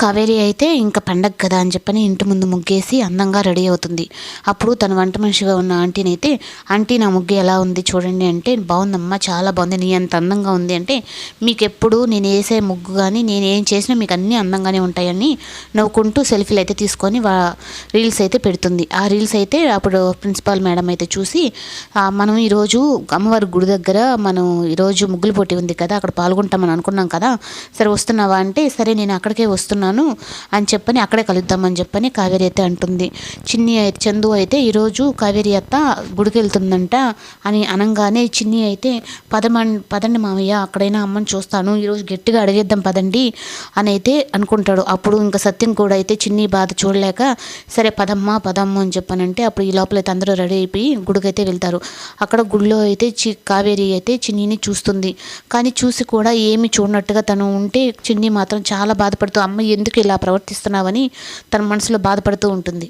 కావేరి అయితే ఇంకా పండగ కదా అని చెప్పని ఇంటి ముందు ముగ్గేసి అందంగా రెడీ అవుతుంది. అప్పుడు తన వంట మనిషిగా ఉన్న ఆంటీని అయితే, ఆంటీ నా ముగ్గు ఎలా ఉంది చూడండి అంటే, బాగుందమ్మా చాలా బాగుంది, నీ అంత అందంగా ఉంది అంటే, మీకు ఎప్పుడు నేను వేసే ముగ్గు కానీ నేను ఏం చేసినా మీకు అన్నీ అందంగానే ఉంటాయని నవ్వుకుంటూ సెల్ఫీలు అయితే తీసుకొని రీల్స్ అయితే పెడుతుంది. ఆ రీల్స్ అయితే అప్పుడు ప్రిన్సిపాల్ మేడం అయితే చూసి, మనం ఈరోజు అమ్మవారి గుడి దగ్గర మనం ఈరోజు ముగ్గులు పోటీ ఉంది కదా, అక్కడ పాల్గొంటామని అనుకున్నాం కదా, సరే వస్తున్నావా అంటే, సరే నేను అక్కడికే వస్తున్నాను అని చెప్పని అక్కడే కలుద్దామని చెప్పని కావేరి అయితే అంటుంది. చందు అయితే ఈరోజు కావేరి అత్త గుడికి వెళ్తుందంట అని అనగానే చిన్ని అయితే పదండి మామయ్య, అక్కడైనా అమ్మని చూస్తాను, ఈరోజు గట్టిగా అడిగేద్దాం పదండి అని అయితే అనుకుంటాడు. అప్పుడు ఇంకా సత్యం కూడా అయితే చిన్ని బాధ చూడలేక సరే పదమ్మా అని చెప్పానంటే, అప్పుడు ఈ లోపల అయితే అందరూ రెడీ అయిపోయి గుడికైతే వెళ్తారు. అక్కడ గుడిలో అయితే కావేరి అయితే చిన్నిని చూస్తుంది. కానీ చూసి కూడా ఏమి చూడనట్టుగా తను ఉంటే చిన్ని మాత్రం చాలా బాధపడుతూ, అమ్మ ఎందుకు ఇలా ప్రవర్తిస్తున్నావని తన మనసులో బాధపడుతూ ఉంటుంది.